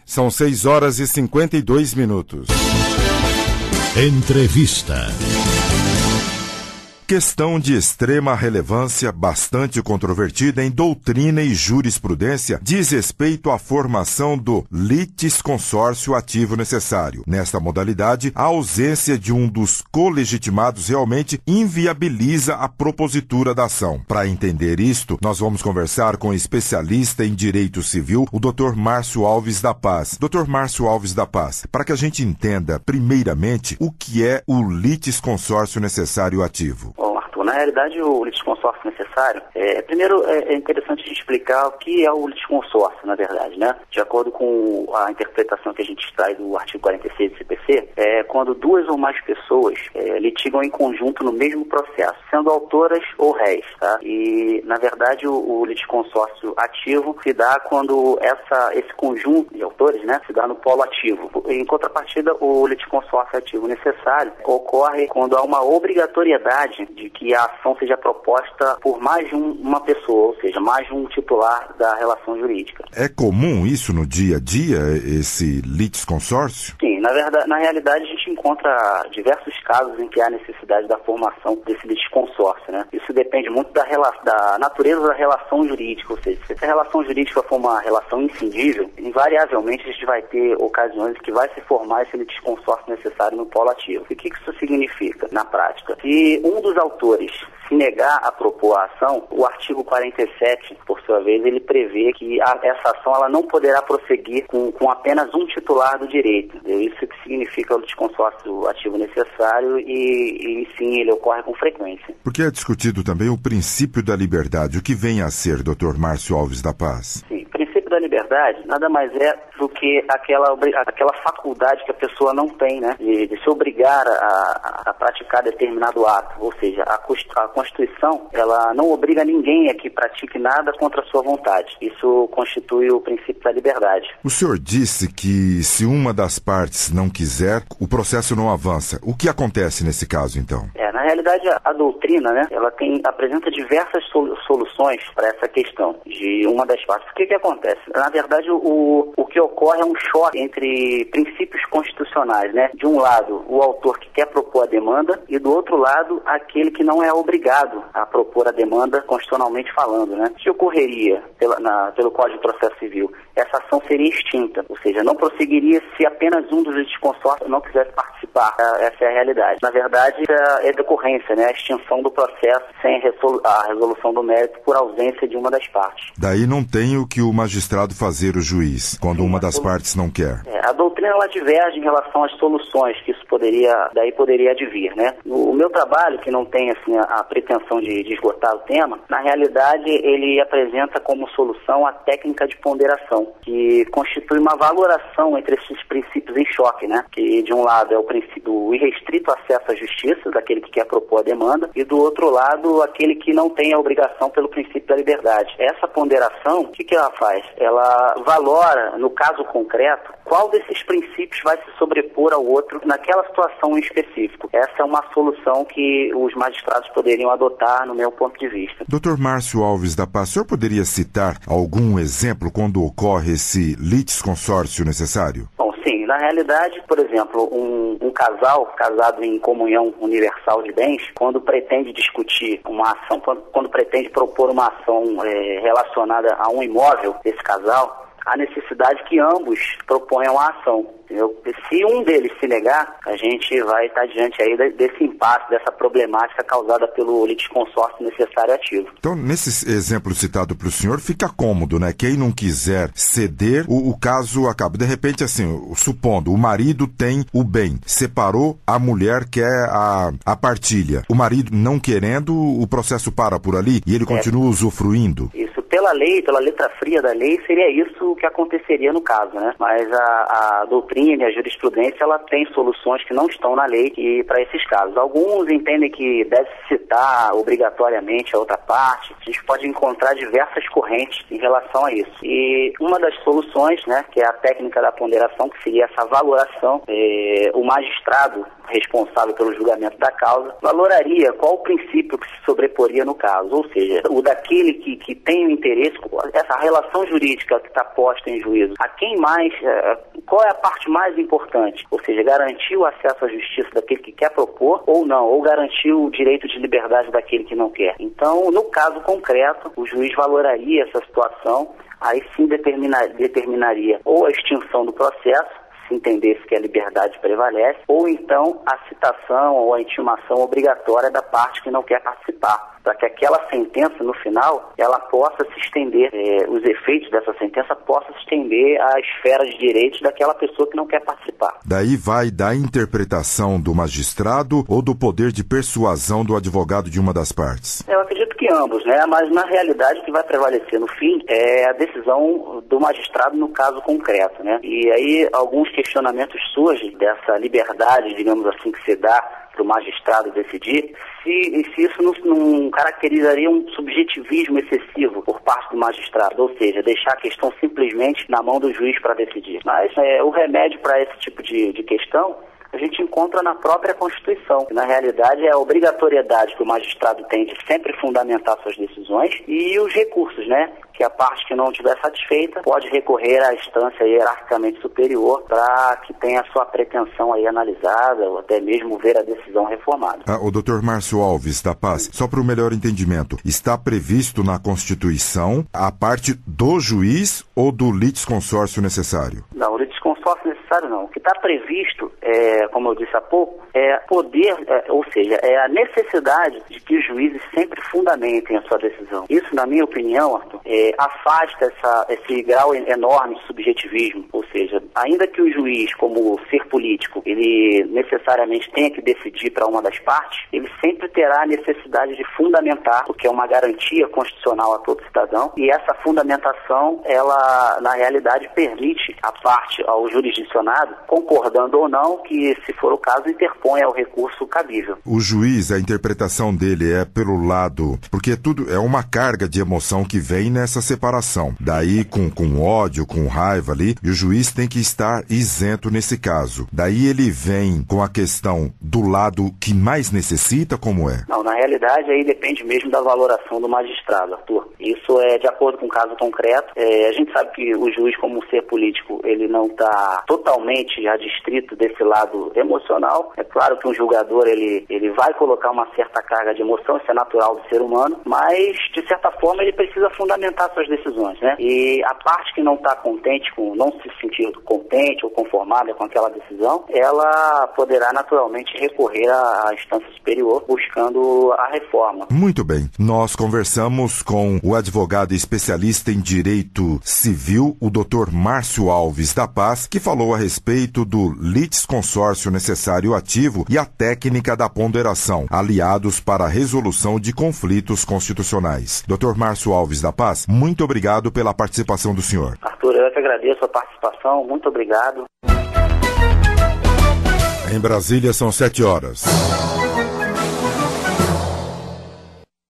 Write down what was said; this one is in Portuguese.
São 6h52. Entrevista. Questão de extrema relevância, bastante controvertida em doutrina e jurisprudência, diz respeito à formação do litisconsórcio ativo necessário. Nesta modalidade, a ausência de um dos colegitimados realmente inviabiliza a propositura da ação. Para entender isto, nós vamos conversar com o especialista em direito civil, o Dr. Márcio Alves da Paz. Dr. Márcio Alves da Paz, para que a gente entenda, primeiramente, o que é o litisconsórcio necessário ativo. Na realidade, o litisconsórcio necessário, primeiro é interessante a gente explicar o que é o litisconsórcio, na verdade, né? De acordo com a interpretação que a gente extrai do artigo 46 do CPC, é quando duas ou mais pessoas litigam em conjunto no mesmo processo, sendo autoras ou réis, tá? E, na verdade, o litisconsórcio ativo se dá quando esse conjunto de autores, né, se dá no polo ativo. Em contrapartida, o litisconsórcio ativo necessário ocorre quando há uma obrigatoriedade de que a ação seja proposta por mais de uma pessoa, ou seja, mais de um titular da relação jurídica. É comum isso no dia a dia, esse litisconsórcio? Sim, na realidade a gente encontra diversos casos em que há necessidade da formação desse litisconsórcio, né? Isso depende muito da natureza da relação jurídica, ou seja, se a relação jurídica for uma relação inscindível, invariavelmente a gente vai ter ocasiões que vai se formar esse litisconsórcio necessário no polo ativo. E o que isso significa na prática? Se um dos autores se negar a propor a ação, o artigo 47, por sua vez, ele prevê que essa ação ela não poderá prosseguir com apenas um titular do direito. Entendeu? Isso que significa o litisconsórcio ativo necessário e sim, ele ocorre com frequência. Porque é discutido também o princípio da liberdade. O que vem a ser, Dr. Márcio Alves da Paz? Sim, o princípio da liberdade nada mais é do que aquela faculdade que a pessoa não tem, né, de se obrigar a praticar determinado ato. Ou seja, a Constituição, ela não obriga ninguém a que pratique nada contra a sua vontade. Isso constitui o princípio da liberdade. O senhor disse que se uma das partes não quiser, o processo não avança. O que acontece nesse caso, então? Na realidade, a doutrina, né, ela apresenta diversas soluções para essa questão de uma das partes. O que acontece? Na verdade, o que ocorre é um choque entre princípios constitucionais, né? De um lado, o autor que quer propor a demanda e do outro lado, aquele que não é obrigado a propor a demanda constitucionalmente falando, né? O que ocorreria pelo Código de Processo Civil? Essa ação seria extinta, ou seja, não prosseguiria se apenas um dos litisconsórcios não quisesse participar. Essa é a realidade. Na verdade, é decorrência, né? A extinção do processo sem a resolução do mérito por ausência de uma das partes. Daí não tem o que o magistrado fazer, o juiz, quando uma das partes não quer. A doutrina ela diverge em relação às soluções que isso poderia advir, né? O meu trabalho, que não tem assim a pretensão de esgotar o tema, na realidade ele apresenta como solução a técnica de ponderação, que constitui uma valoração entre esses princípios em choque, né? Que de um lado é o princípio do irrestrito acesso à justiça, daquele que quer propor a demanda, e do outro lado aquele que não tem a obrigação pelo princípio da liberdade. Essa ponderação, o que ela faz? Ela valora, no caso concreto, qual desses princípios vai se sobrepor ao outro naquela situação em específico. Essa é uma solução que os magistrados poderiam adotar, no meu ponto de vista. Dr. Márcio Alves da Paz, o senhor poderia citar algum exemplo quando ocorre esse litisconsórcio necessário? Bom, sim. Na realidade, por exemplo, um casal casado em comunhão universal de bens, quando pretende discutir uma ação, quando pretende propor uma ação relacionada a um imóvel desse casal, há necessidade que ambos proponham a ação. Entendeu? Se um deles se negar, a gente vai estar diante aí desse impasse, dessa problemática causada pelo litisconsórcio necessário ativo. Então, nesse exemplo citado para o senhor, fica cômodo, né? Quem não quiser ceder, o caso acaba. De repente, assim, supondo, o marido tem o bem, separou, a mulher quer a partilha. O marido não querendo, o processo para por ali e ele continua usufruindo. Isso. Pela lei, pela letra fria da lei, seria isso o que aconteceria no caso, né? Mas a doutrina e a jurisprudência, ela tem soluções que não estão na lei para esses casos. Alguns entendem que deve citar obrigatoriamente a outra parte. A gente pode encontrar diversas correntes em relação a isso. E uma das soluções, né, que é a técnica da ponderação, que seria essa valoração, o magistrado responsável pelo julgamento da causa valoraria qual o princípio que se sobreporia no caso, ou seja, o daquele que tem o interesse, essa relação jurídica que está posta em juízo, a quem mais, qual é a parte mais importante? Ou seja, garantir o acesso à justiça daquele que quer propor ou não, ou garantir o direito de liberdade daquele que não quer. Então, no caso concreto, o juiz valoraria essa situação, aí sim determinaria ou a extinção do processo, se entendesse que a liberdade prevalece, ou então a citação ou a intimação obrigatória da parte que não quer participar, para que aquela sentença, no final, ela possa se estender, os efeitos dessa sentença possam se estender à esfera de direitos daquela pessoa que não quer participar. Daí vai da interpretação do magistrado ou do poder de persuasão do advogado de uma das partes? Eu acredito que ambos, né? Mas na realidade o que vai prevalecer no fim é a decisão do magistrado no caso concreto, né? E aí alguns questionamentos surgem dessa liberdade, digamos assim, que se dá para o magistrado decidir, se isso não caracterizaria um subjetivismo excessivo por parte do magistrado, ou seja, deixar a questão simplesmente na mão do juiz para decidir. Mas o remédio para esse tipo de questão a gente encontra na própria Constituição. Na realidade, é a obrigatoriedade que o magistrado tem de sempre fundamentar suas decisões e os recursos, né? Que a parte que não estiver satisfeita pode recorrer à instância hierarquicamente superior para que tenha a sua pretensão aí analisada ou até mesmo ver a decisão reformada. O Dr. Márcio Alves da Paz, só para o melhor entendimento, está previsto na Constituição a parte do juiz ou do litisconsórcio necessário? Não, o litisconsórcio necessário não. O que está previsto, como eu disse há pouco, é poder, ou seja, é a necessidade de que os juízes sempre fundamentem a sua decisão. Isso, na minha opinião, Arthur, afasta esse grau enorme de subjetivismo, ou seja, ainda que o juiz, como ser político, ele necessariamente tenha que decidir para uma das partes, ele sempre terá a necessidade de fundamentar, o que é uma garantia constitucional a todo cidadão, e essa fundamentação, ela, na realidade, permite a parte, ao jurisdicionado, concordando ou não, que, se for o caso, interponha o recurso cabível. O juiz, a interpretação dele é pelo lado, porque tudo é uma carga de emoção que vem nessa separação. Daí com ódio, com raiva ali, e o juiz tem que estar isento nesse caso. Daí ele vem com a questão do lado que mais necessita, como é? Não, na realidade aí depende mesmo da valoração do magistrado, Arthur. Isso é de acordo com o caso concreto. A gente sabe que o juiz, como um ser político, ele não está totalmente adstrito desse lado emocional. É claro que um julgador, ele vai colocar uma certa carga de emoção, isso é natural do ser humano, mas, de certa forma, ele precisa fundamentar suas decisões, né? E a parte que não está contente, não se sentir contente ou conformada com aquela decisão, ela poderá naturalmente recorrer à instância superior buscando a reforma. Muito bem. Nós conversamos com o advogado especialista em direito civil, o Dr. Márcio Alves da Paz, que falou a respeito do litisconsórcio necessário ativo e a técnica da ponderação, aliados para a resolução de conflitos constitucionais. Dr. Márcio Alves da Paz, muito obrigado pela participação do senhor. Arthur, eu que agradeço a participação, muito obrigado. Em Brasília são 7 horas.